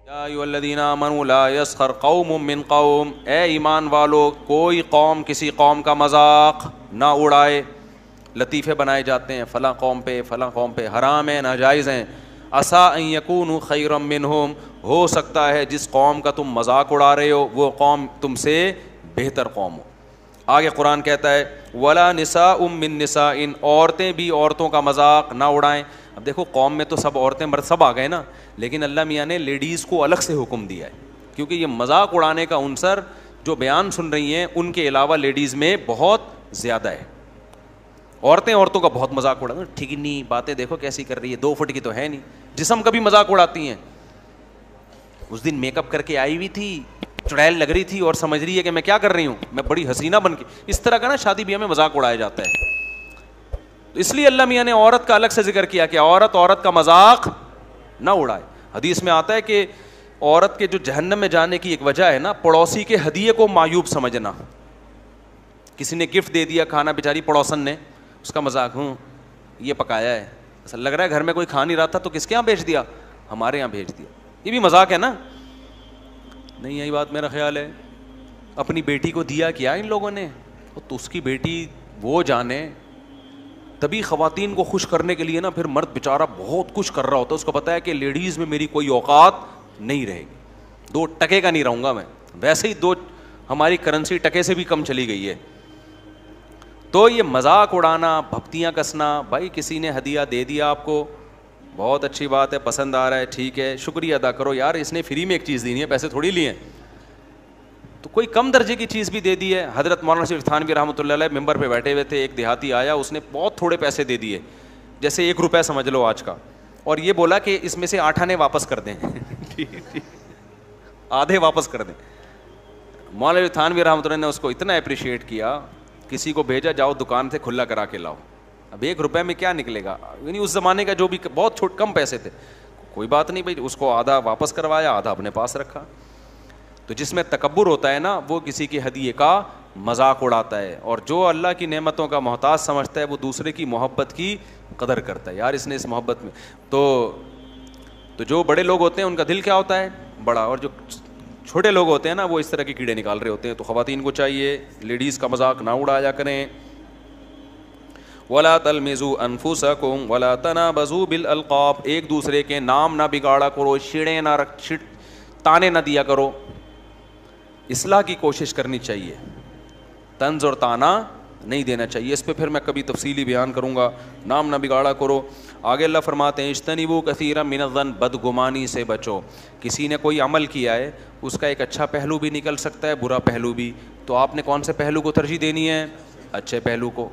یا ایھا الذین آمنوا لا یسخر قوم من قوم، اے ایمان والو کوئی قوم کسی قوم کا مذاق نہ اڑائے. لطیفے بنائے جاتے ہیں فلاں قوم پہ حرام ہیں ناجائز ہیں. عسیٰ ان یکونوا خیرا منہم، ہو سکتا ہے جس قوم کا تم مذاق اڑا رہے ہو وہ قوم تم سے بہتر قوم ہو. آگے قرآن کہتا ہے ولا نساء من نساء، عورتیں بھی عورتوں کا مذاق نہ اڑائیں. اب دیکھو قوم میں تو سب عورتیں مرد سب آ گئے نا، لیکن اللہ میاں نے لیڈیز کو الگ سے حکم دیا ہے، کیونکہ یہ مذاق اڑانے کا عنصر جو بیان سن رہی ہیں ان کے علاوہ لیڈیز میں بہت زیادہ ہے. عورتیں عورتوں کا بہت مذاق اڑاتی ہیں، ٹھیک نہیں باتیں دیکھو کیسی کر رہی ہے، 2 فٹ کی تو ہے نہیں. جسم کا بھی مذاق اڑاتی ہیں. اس دن میک اپ کر کے آئی ہوئی تھی، چڑیل لگ رہی تھی اور سمجھ رہی ہے کہ میں کیا کر رہی ہوں، میں بڑی حسینہ بن کے. اس طرح کا نا شادی بیاہ میں مذاق اڑایا جاتا ہے. تو اس لیے اللہ میاں نے عورت کا الگ سے ذکر کیا کہ عورت کا مذاق نہ اڑائے. حدیث میں آتا ہے کہ عورت کے جو جہنم میں جانے کی ایک وجہ ہے نا، پڑوسی کے ہدیے کو معیوب سمجھنا. کسی نے گفٹ دے دیا کھانا، بیچاری پڑوسن نے اس کا مذاق، یہ پکایا ہے، ایسا لگ رہا ہے گھر میں کوئی کھا نہیں رہا تھا تو کس کے یہاں بھیج دیا، ہمارے یہاں بھیج دیا. یہ بھی مذاق ہے نا. نہیں یہی بات میرا خیال ہے. اپنی بیٹی کو دیا کیا ان لوگوں نے، تو اس کی بیٹی وہ جانے. تبھی خواتین کو خوش کرنے کے لیے نا پھر مرد بیچارہ بہت کچھ کر رہا ہوتا ہے. اس کو پتا ہے کہ لیڈیز میں میری کوئی اوقات نہیں رہے گی، 2 ٹکے کا نہیں رہوں گا میں. ویسے ہی ہماری کرنسی ٹکے سے بھی کم چلی گئی ہے. تو یہ مذاق اڑانا، بھپتیاں کسنا، بھائی کسی نے ہدیہ دے دیا آپ کو، بہت اچھی بات ہے، پسند آ رہا ہے، ٹھیک ہے، شکریہ ادا کرو. یار اس نے فری میں ایک چیز دی ہے، پیسے تھوڑی لیے ہیں. تو کوئی کم درجے کی چیز بھی دے دی ہے. حضرت مولانا شریف تھانوی رحمۃ اللہ علیہ ممبر پہ بیٹھے ہوئے تھے، ایک دیہاتی آیا، اس نے بہت تھوڑے پیسے دے دیے، جیسے 1 روپے سمجھ لو آج کا، اور یہ بولا کہ اس میں سے 8 آنے واپس کر دیں. آدھے واپس کر دیں. مولانا شریف تھانوی رحمۃ اللہ نے اس کو اتنا اپریشیٹ کیا، کسی کو بھیجا جاؤ دکان سے کھلا کرا کے لاؤ. اب 1 روپے میں کیا نکلے گا، یعنی اس زمانے کا جو بھی بہت کم پیسے تھے. کوئی بات نہیں بھائی، اس کو آدھا واپس کروایا، آدھا اپنے پاس رکھا. تو جس میں تکبر ہوتا ہے نا وہ کسی کے ہدیے کا مذاق اڑاتا ہے، اور جو اللہ کی نعمتوں کا محتاج سمجھتا ہے وہ دوسرے کی محبت کی قدر کرتا ہے. یار اس نے اس محبت میں تو جو بڑے لوگ ہوتے ہیں ان کا دل کیا ہوتا ہے بڑا، اور جو چھوٹے لوگ ہوتے ہیں نا وہ اس طرح کے کیڑے نکال رہے ہوتے ہیں. تو خواتین کو چاہیے لیڈیز کا مذاق نہ اڑایا کریں. ولا تلمزوا انفسکم ولا تنابزوا بالالقاب، ایک دوسرے کے نام نہ بگاڑا کرو، چھیڑیں نہ تانے نہ دیا کرو. اصلاح کی کوشش کرنی چاہیے، طنز اور تانا نہیں دینا چاہیے. اس پہ پھر میں کبھی تفصیلی بیان کروں گا. نام نہ بگاڑا کرو. آگے اللہ فرماتے ہیں اجتنبوا کثیرا من الظن، بدگمانی سے بچو. کسی نے کوئی عمل کیا ہے، اس کا ایک اچھا پہلو بھی نکل سکتا ہے، برا پہلو بھی. تو آپ نے کون سے پہلو کو ترجیح دینی ہے؟ اچھے پہلو کو.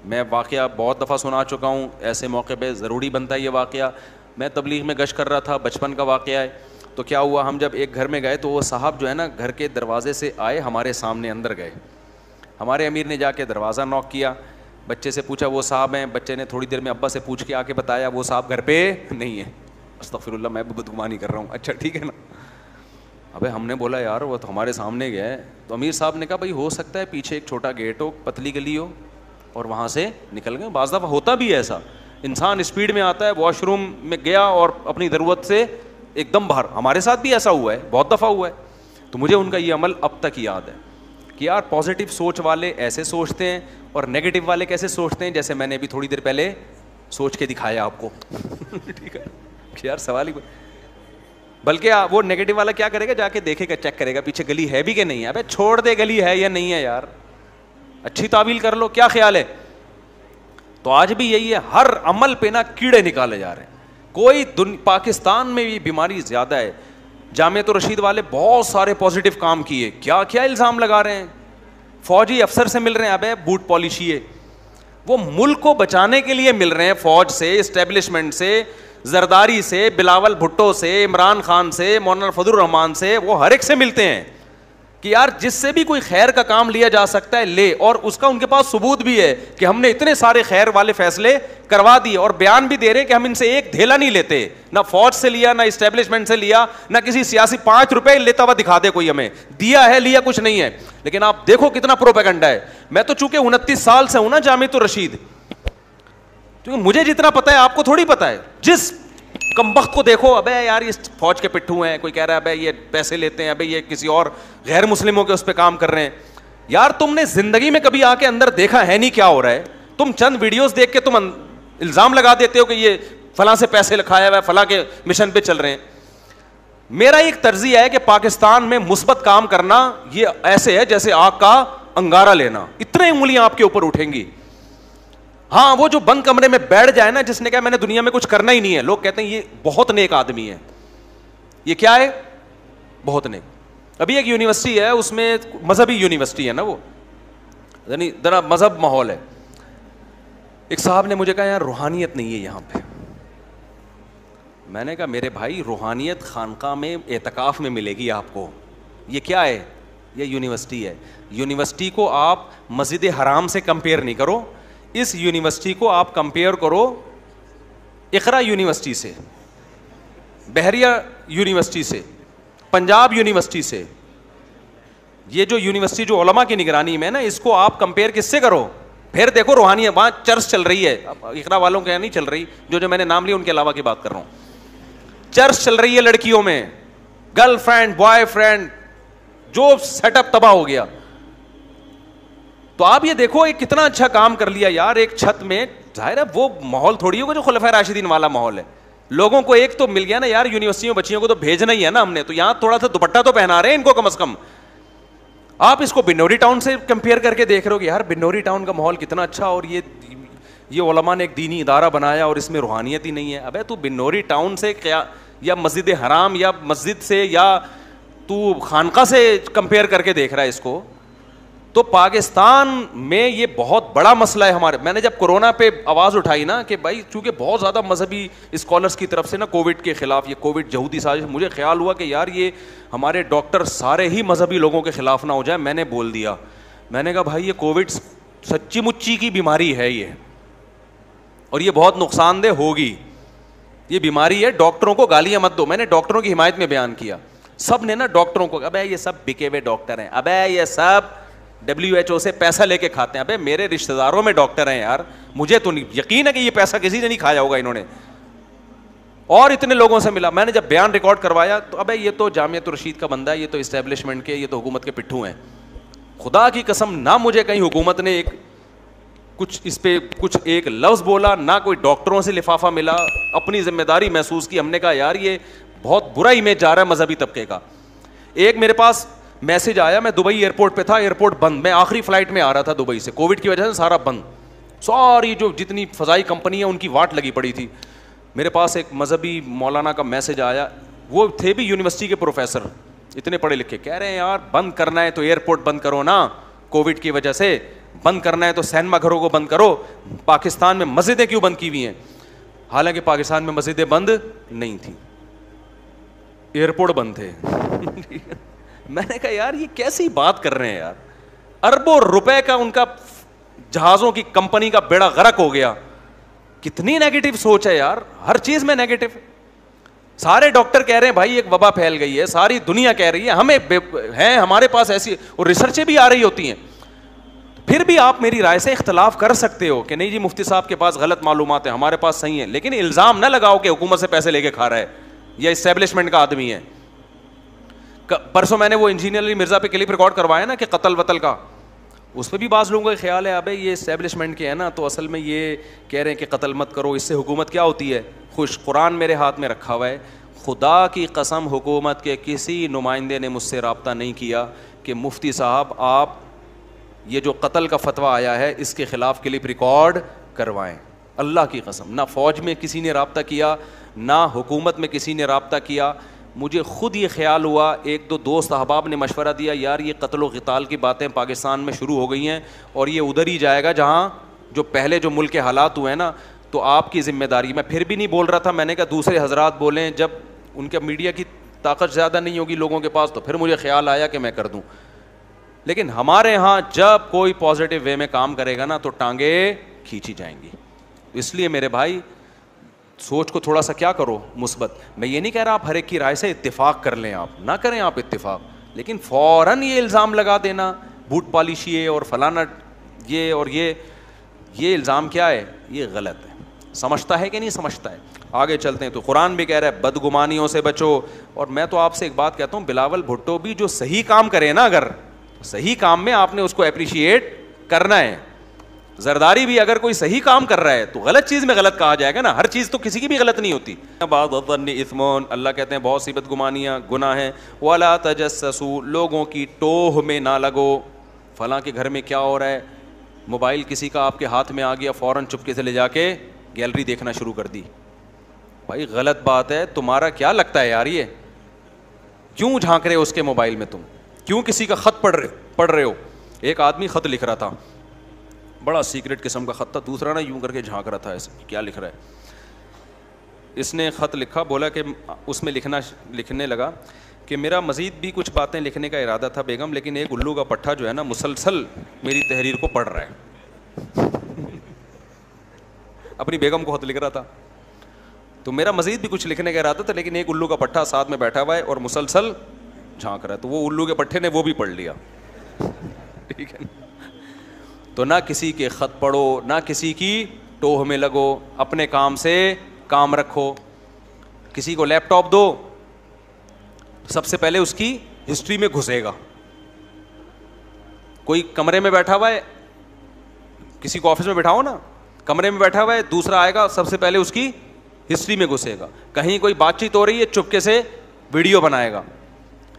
میں واقعہ بہت دفعہ سنا چکا ہوں، ایسے موقع پہ ضروری بنتا ہے یہ واقعہ. میں تبلیغ میں گشت کر رہا تھا، بچپن کا واقعہ ہے. تو کیا ہوا، ہم جب ایک گھر میں گئے تو وہ صاحب جو ہے نا گھر کے دروازے سے آئے، ہمارے سامنے اندر گئے. ہمارے امیر نے جا کے دروازہ نوک کیا، بچے سے پوچھا وہ صاحب ہیں. بچے نے تھوڑی دیر میں ابا سے پوچھ کے آ کے بتایا وہ صاحب گھر پہ نہیں ہے. استغفر اللہ، میں بدگمانی کر رہا ہوں. اچھا ٹھیک ہے نا. ابے ہم نے بولا یار وہ تو ہمارے سامنے گئے. تو امیر صاحب نے کہا بھائی ہو سکتا ہے پیچھے ایک چھوٹا گیٹ ہو، پتلی گلی ہو، اور وہاں سے نکل گئے. بعض دفعہ ہوتا بھی ایسا، انسان اسپیڈ میں آتا ہے، واش روم میں گیا اور اپنی ضرورت سے ایک دم باہر. ہمارے ساتھ بھی ایسا ہوا ہے، بہت دفعہ ہوا ہے. تو مجھے ان کا یہ عمل اب تک یاد ہے کہ یار پازیٹیو سوچ والے ایسے سوچتے ہیں اور نیگیٹو والے کیسے سوچتے ہیں، جیسے میں نے ابھی تھوڑی دیر پہلے سوچ کے دکھایا آپ کو. ٹھیک ہے کہ یار سوال ہی، بلکہ وہ نیگیٹو والا کیا کرے گا، جا کے دیکھے گا، چیک کرے گا پیچھے گلی ہے بھی کہ نہیں ہے. ابے چھوڑ دے گلی ہے یا نہیں ہے یار، اچھی تعویل کر لو، کیا خیال ہے. تو آج بھی یہی ہے، ہر عمل پہ نا کیڑے نکالے جا رہے ہیں. کوئی پاکستان میں بھی بیماری زیادہ ہے. جامعۃ الرشید والے بہت سارے پازیٹیو کام کیے، کیا کیا الزام لگا رہے ہیں. فوجی افسر سے مل رہے ہیں، ابے بوٹ پالشیے. وہ ملک کو بچانے کے لیے مل رہے ہیں، فوج سے، اسٹیبلشمنٹ سے، زرداری سے، بلاول بھٹو سے، عمران خان سے، مولانا فضل الرحمان سے، وہ ہر ایک سے ملتے ہیں کہ یار جس سے بھی کوئی خیر کا کام لیا جا سکتا ہے لے. اور اس کا ان کے پاس ثبوت بھی ہے کہ ہم نے اتنے سارے خیر والے فیصلے کروا دیے، اور بیان بھی دے رہے کہ ہم ان سے ایک دھیلا نہیں لیتے، نہ فوج سے لیا، نہ اسٹیبلشمنٹ سے لیا، نہ کسی سیاسی 5 روپے لیتا ہوا دکھا دے کوئی ہمیں، دیا ہے لیا کچھ نہیں ہے. لیکن آپ دیکھو کتنا پروپیگنڈا ہے. میں تو چونکہ 29 سال سے ہوں نا جامعۃ الرشید، کیونکہ مجھے جتنا پتا ہے آپ کو تھوڑی پتا ہے. جس کمبخت کو دیکھو, ابے یار یہ فوج کے پٹھو ہیں, کوئی کہہ رہا ہے ابے یہ پیسے لیتے ہیں, ابے یہ کسی اور غیر مسلموں کے اس پہ کام کر رہے ہیں. یار تم نے زندگی میں کبھی آ کے اندر دیکھا ہے نہیں کیا ہو رہا ہے, تم چند ویڈیوز دیکھ کے تم الزام لگا دیتے ہو کہ یہ فلاں سے پیسے لکھایا ہوا ہے, فلاں کے مشن پہ چل رہے ہیں. میرا ایک طرزیہ ہے کہ پاکستان میں مثبت کام کرنا یہ ایسے ہے جیسے آگ کا انگارہ لینا, اتنے انگلیاں آپ کے اوپر اٹھیں گی. ہاں وہ جو بند کمرے میں بیٹھ جائے نا, جس نے کہا میں نے دنیا میں کچھ کرنا ہی نہیں ہے, لوگ کہتے ہیں یہ بہت نیک آدمی ہے. یہ کیا ہے؟ بہت نیک. ابھی ایک یونیورسٹی ہے, اس میں مذہبی یونیورسٹی ہے نا, وہ یعنی ذرا مذہب ماحول ہے. ایک صاحب نے مجھے کہا یار روحانیت نہیں ہے یہاں پہ. میں نے کہا میرے بھائی روحانیت خانقاہ میں اعتکاف میں ملے گی آپ کو. یہ کیا ہے؟ یہ یونیورسٹی ہے. یونیورسٹی کو آپ مسجد حرام سے کمپیئر نہیں کرو, اس یونیورسٹی کو آپ کمپیئر کرو اقرا یونیورسٹی سے, بحریہ یونیورسٹی سے, پنجاب یونیورسٹی سے. یہ جو یونیورسٹی جو علماء کی نگرانی میں ہے نا, اس کو آپ کمپیئر کس سے کرو؟ پھر دیکھو روحانیت وہاں چرچ چل رہی ہے, اقرا والوں کے نہیں چل رہی, جو میں نے نام لیا ان کے علاوہ کی بات کر رہا ہوں. چرچ چل رہی ہے لڑکیوں میں, گرل فرینڈ بوائے فرینڈ, جو سیٹ اپ تباہ ہو گیا. تو آپ یہ دیکھو یہ کتنا اچھا کام کر لیا یار ایک چھت میں. ظاہر ہے وہ ماحول تھوڑی ہوگا جو خلفائے راشدین والا ماحول ہے. لوگوں کو ایک تو مل گیا نا یار, یونیورسٹیوں بچیوں کو تو بھیجنا ہی ہے نا ہم نے, تو یہاں تھوڑا سا دوپٹہ تو پہنا رہے ہیں ان کو کم از کم. آپ اس کو بنوری ٹاؤن سے کمپیئر کر کے دیکھ رہے ہو کہ یار بنوری ٹاؤن کا ماحول کتنا اچھا, اور یہ علماء نے ایک دینی ادارہ بنایا اور اس میں روحانیت ہی نہیں ہے. ابے تو بنوری ٹاؤن سے کیا, یا مسجد حرام یا مسجد سے, یا تو خانقاہ سے کمپیئر کر کے دیکھ رہا ہے اس کو. تو پاکستان میں یہ بہت بڑا مسئلہ ہے ہمارے. میں نے جب کورونا پہ آواز اٹھائی نا کہ بھائی چونکہ بہت زیادہ مذہبی اسکالرس کی طرف سے نا کووڈ کے خلاف, یہ کووڈ یہودی سازش, مجھے خیال ہوا کہ یار یہ ہمارے ڈاکٹر سارے ہی مذہبی لوگوں کے خلاف نہ ہو جائے. میں نے بول دیا, میں نے کہا بھائی یہ کووڈ سچی مچی کی بیماری ہے یہ, اور یہ بہت نقصان دہ ہوگی. یہ بیماری ہے, ڈاکٹروں کو گالیاں مت دو. میں نے ڈاکٹروں کی حمایت میں بیان کیا. سب نے نا ڈاکٹروں کو, ابے یہ سب بکے ہوئے ڈاکٹر ہیں, ابے یہ سب WHO سے پیسہ لے کے کھاتے ہیں. ابے میرے رشتہ داروں میں ڈاکٹر ہیں یار, مجھے تو نہیں یقین ہے کہ یہ پیسہ کسی نے نہیں کھایا ہوگا انہوں نے. اور اتنے لوگوں سے ملا, میں نے جب بیان ریکارڈ کروایا تو ابے یہ تو جامعۃ الرشید کا بندہ ہے, یہ تو اسٹیبلشمنٹ کے, یہ تو حکومت کے پٹھو ہیں. خدا کی قسم نہ مجھے کہیں حکومت نے کچھ اس پہ کچھ ایک لفظ بولا, نہ کوئی ڈاکٹروں سے لفافہ ملا. اپنی ذمہ داری محسوس کی. ہم نے کہا یار یہ بہت برا امیج جا رہا ہے مذہبی طبقے کا. ایک میرے پاس میسج آیا, میں دبئی ایئرپورٹ پہ تھا, ایئرپورٹ بند, میں آخری فلائٹ میں آ رہا تھا دبئی سے, کووڈ کی وجہ سے سارا بند, ساری جو جتنی فضائی کمپنی ہیں ان کی واٹ لگی پڑی تھی. میرے پاس ایک مذہبی مولانا کا میسج آیا, وہ تھے بھی یونیورسٹی کے پروفیسر, اتنے پڑھے لکھے, کہہ رہے ہیں یار بند کرنا ہے تو ایئرپورٹ بند کرو نا, کووڈ کی وجہ سے بند کرنا ہے تو سینما گھروں کو بند کرو. پاکستان میں مسجدیں کیوں بند کی ہوئی ہیں؟ حالانکہ پاکستان میں مسجدیں بند نہیں تھیں, ایئرپورٹ بند تھے. میں نے کہا یار یہ کیسی بات کر رہے ہیں یار, اربوں روپے کا ان کا جہازوں کی کمپنی کا بیڑا غرق ہو گیا. کتنی نیگیٹو سوچ ہے یار, ہر چیز میں نیگیٹو. سارے ڈاکٹر کہہ رہے ہیں بھائی ایک وبا پھیل گئی ہے, ساری دنیا کہہ رہی ہے, ہمیں ہیں ہمارے پاس ایسی, اور ریسرچیں بھی آ رہی ہوتی ہیں. پھر بھی آپ میری رائے سے اختلاف کر سکتے ہو کہ نہیں جی مفتی صاحب کے پاس غلط معلومات ہیں, ہمارے پاس صحیح ہیں, لیکن الزام نہ لگاؤ کہ حکومت سے پیسے لے کے کھا رہا ہے یا اسٹیبلشمنٹ کا آدمی ہے. پرسوں میں نے وہ انجینئر علی مرزا پہ کلپ ریکارڈ کروایا نا کہ قتل وتل کا, اس پہ بھی بعض لوگوں کا خیال ہے ابے یہ اسٹیبلشمنٹ کے ہیں نا, تو اصل میں یہ کہہ رہے ہیں کہ قتل مت کرو, اس سے حکومت کیا ہوتی ہے خوش. قرآن میرے ہاتھ میں رکھا ہوا ہے, خدا کی قسم حکومت کے کسی نمائندے نے مجھ سے رابطہ نہیں کیا کہ مفتی صاحب آپ یہ جو قتل کا فتویٰ آیا ہے اس کے خلاف کلپ ریکارڈ کروائیں. اللہ کی قسم, نہ فوج میں کسی نے رابطہ کیا, نہ حکومت میں کسی نے رابطہ کیا. مجھے خود یہ خیال ہوا, ایک دو دوست احباب نے مشورہ دیا یار یہ قتل و قتال کی باتیں پاکستان میں شروع ہو گئی ہیں اور یہ ادھر ہی جائے گا جہاں جو پہلے جو ملک کے حالات ہوئے ہیں نا, تو آپ کی ذمہ داری. میں پھر بھی نہیں بول رہا تھا, میں نے کہا دوسرے حضرات بولیں, جب ان کے میڈیا کی طاقت زیادہ نہیں ہوگی لوگوں کے پاس تو پھر مجھے خیال آیا کہ میں کر دوں. لیکن ہمارے ہاں جب کوئی پازیٹیو وے میں کام کرے گا نا تو ٹانگیں کھینچی جائیں گی. اس لیے میرے بھائی سوچ کو تھوڑا سا کیا کرو مثبت. میں یہ نہیں کہہ رہا آپ ہر ایک کی رائے سے اتفاق کر لیں, آپ نہ کریں آپ اتفاق, لیکن فوراً یہ الزام لگا دینا بوٹ پالشی ہے اور فلانا یہ اور یہ الزام کیا ہے, یہ غلط ہے. سمجھتا ہے کہ نہیں سمجھتا ہے؟ آگے چلتے ہیں تو قرآن بھی کہہ رہا ہے بدگمانیوں سے بچو. اور میں تو آپ سے ایک بات کہتا ہوں, بلاول بھٹو بھی جو صحیح کام کرے نا, اگر صحیح کام میں آپ نے اس کو اپریشیٹ کرنا ہے. زرداری بھی اگر کوئی صحیح کام کر رہا ہے تو غلط چیز میں غلط کہا جائے گا نا, ہر چیز تو کسی کی بھی غلط نہیں ہوتی. بعض الظن اثم, اللہ کہتے ہیں بہت سی بدگمانیاں گناہ ہیں. ولا تجسسوا, لوگوں کی ٹوہ میں نہ لگو. فلاں کے گھر میں کیا ہو رہا ہے, موبائل کسی کا آپ کے ہاتھ میں آ گیا, فوراً چپکے سے لے جا کے گیلری دیکھنا شروع کر دی. بھائی غلط بات ہے, تمہارا کیا لگتا ہے یار, یہ کیوں جھانک رہے ہو اس کے موبائل میں, تم کیوں کسی کا خط پڑھ رہے ہو. ایک آدمی خط لکھ رہا تھا, بڑا سیکرٹ قسم کا خط تھا, دوسرا نا یوں کر کے جھانک رہا تھا ایسے کیا لکھ رہا ہے. اس نے خط لکھا, بولا کہ اس میں لکھنے لگا کہ میرا مزید بھی کچھ باتیں لکھنے کا ارادہ تھا بیگم, لیکن ایک الو کا پٹھا جو ہے نا مسلسل میری تحریر کو پڑھ رہا ہے. اپنی بیگم کو خط لکھ رہا تھا, تو میرا مزید بھی کچھ لکھنے کا ارادہ تھا, لیکن ایک الو کا پٹھا ساتھ میں بیٹھا ہوا ہے اور مسلسل جھانک رہا ہے. تو وہ الو کے پٹھے نے وہ بھی پڑھ لیا. ٹھیک ہے, تو نہ کسی کے خط پڑھو, نہ کسی کی ٹوہ میں لگو, اپنے کام سے کام رکھو. کسی کو لیپ ٹاپ دو, سب سے پہلے اس کی ہسٹری میں گھسے گا. کوئی کمرے میں بیٹھا ہوا ہے, کسی کو آفس میں بیٹھاؤ نا, کمرے میں بیٹھا ہوا ہے, دوسرا آئے گا سب سے پہلے اس کی ہسٹری میں گھسے گا. کہیں کوئی بات چیت ہو رہی ہے, چپکے سے ویڈیو بنائے گا.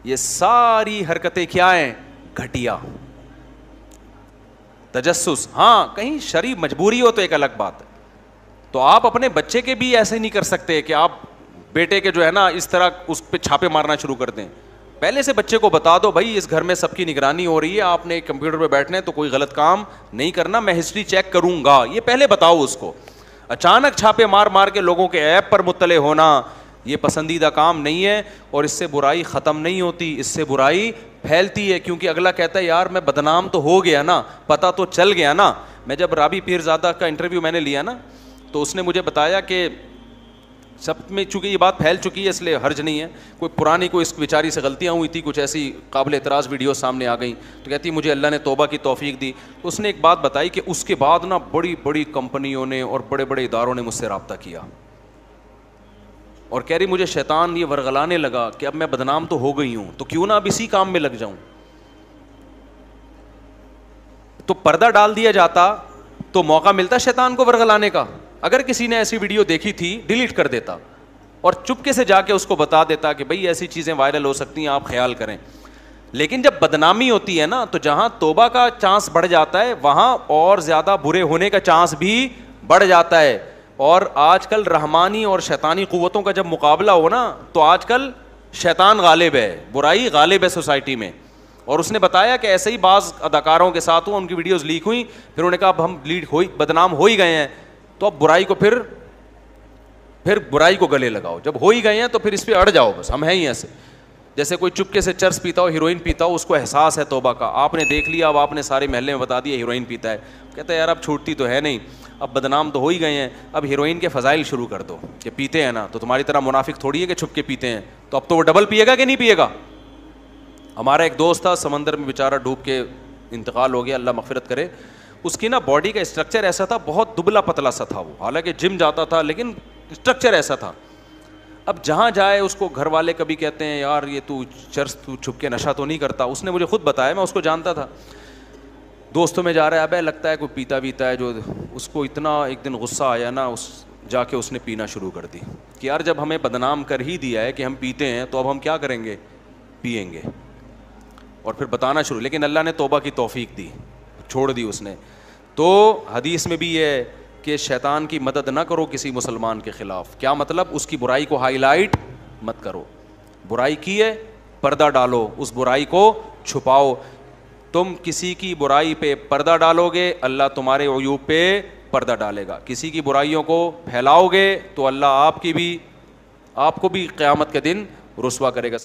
یہ ساری حرکتیں کیا ہیں, گھٹیا. تجسس, ہاں کہیں شرعی مجبوری ہو تو ایک الگ بات ہے. تو آپ اپنے بچے کے بھی ایسے نہیں کر سکتے کہ آپ بیٹے کے جو ہے نا اس طرح اس پہ چھاپے مارنا شروع کر دیں. پہلے سے بچے کو بتا دو بھائی اس گھر میں سب کی نگرانی ہو رہی ہے, آپ نے کمپیوٹر پہ بیٹھنا ہے تو کوئی غلط کام نہیں کرنا, میں ہسٹری چیک کروں گا, یہ پہلے بتاؤ اس کو. اچانک چھاپے مار کے لوگوں کے ایپ پر مطلع ہونا یہ پسندیدہ کام نہیں ہے, اور اس سے برائی ختم نہیں ہوتی, اس سے برائی پھیلتی ہے. کیونکہ اگلا کہتا ہے یار میں بدنام تو ہو گیا نا, پتہ تو چل گیا نا. میں جب رابی پیرزادہ کا انٹرویو میں نے لیا نا, تو اس نے مجھے بتایا کہ سب میں چونکہ یہ بات پھیل چکی ہے اس لیے حرج نہیں ہے, کوئی پرانی کوئی اس بیچاری سے غلطیاں ہوئی تھی, کچھ ایسی قابل اعتراض ویڈیو سامنے آ گئیں, تو کہتی مجھے اللہ نے توبہ کی توفیق دی. تو اس نے ایک بات بتائی کہ اس کے بعد نا بڑی بڑی کمپنیوں نے اور بڑے بڑے اداروں نے مجھ سے رابطہ کیا, اور کہہ رہی مجھے شیطان یہ ورغلانے لگا کہ اب میں بدنام تو ہو گئی ہوں, تو کیوں نہ اب اسی کام میں لگ جاؤں. تو پردہ ڈال دیا جاتا تو موقع ملتا شیطان کو ورغلانے کا. اگر کسی نے ایسی ویڈیو دیکھی تھی ڈیلیٹ کر دیتا اور چپکے سے جا کے اس کو بتا دیتا کہ بھئی ایسی چیزیں وائرل ہو سکتی ہیں, آپ خیال کریں. لیکن جب بدنامی ہوتی ہے نا, تو جہاں توبہ کا چانس بڑھ جاتا ہے وہاں اور زیادہ برے ہونے کا چانس بھی بڑھ جاتا ہے. اور آج کل رحمانی اور شیطانی قوتوں کا جب مقابلہ ہو نا, تو آج کل شیطان غالب ہے, برائی غالب ہے سوسائٹی میں. اور اس نے بتایا کہ ایسے ہی بعض اداکاروں کے ساتھ ہوا, ان کی ویڈیوز لیک ہوئیں, پھر انہوں نے کہا اب ہم بدنام ہو ہی گئے ہیں, تو اب برائی کو پھر برائی کو گلے لگاؤ. جب ہو ہی گئے ہیں تو پھر اس پہ اڑ جاؤ, بس ہم ہیں ہی ایسے. جیسے کوئی چپکے سے چرس پیتا ہو, ہیروئن پیتا ہو, اس کو احساس ہے توبہ کا, آپ نے دیکھ لیا, اب آپ نے سارے محلے میں بتا دیا ہیروئن پیتا ہے, کہتا ہے یار اب چھوٹتی تو ہے نہیں, اب بدنام تو ہو ہی گئے ہیں, اب ہیروئن کے فضائل شروع کر دو کہ پیتے ہیں نا, تو تمہاری طرح منافق تھوڑی ہے کہ چھپ کے پیتے ہیں, تو اب تو وہ ڈبل پیے گا کہ نہیں پیے گا. ہمارا ایک دوست تھا, سمندر میں بیچارہ ڈوب کے انتقال ہو گیا, اللہ مغفرت کرے. اس کی نا باڈی کا اسٹرکچر ایسا تھا, بہت دبلا پتلا سا تھا وہ, حالانکہ جم جاتا تھا لیکن اسٹرکچر ایسا تھا. اب جہاں جائے اس کو گھر والے کبھی کہتے ہیں یار یہ تو چھپ کے نشہ تو نہیں کرتا. اس نے مجھے خود بتایا, میں اس کو جانتا تھا, دوستوں میں جا رہا ہے, ابے لگتا ہے کوئی پیتا ہے, جو اس کو اتنا ایک دن غصہ آیا نا, جا کے اس نے پینا شروع کر دی کہ یار جب ہمیں بدنام کر ہی دیا ہے کہ ہم پیتے ہیں تو اب ہم کیا کریں گے, پئیں گے. اور پھر بتانا شروع, لیکن اللہ نے توبہ کی توفیق دی, چھوڑ دی اس نے. تو حدیث میں بھی یہ ہے کہ شیطان کی مدد نہ کرو کسی مسلمان کے خلاف. کیا مطلب, اس کی برائی کو ہائی لائٹ مت کرو. برائی کی ہے, پردہ ڈالو, اس برائی کو چھپاؤ. تم کسی کی برائی پہ پردہ ڈالو گے, اللہ تمہارے عیوب پہ پردہ ڈالے گا. کسی کی برائیوں کو پھیلاؤ گے تو اللہ آپ کو بھی قیامت کے دن رسوا کرے گا.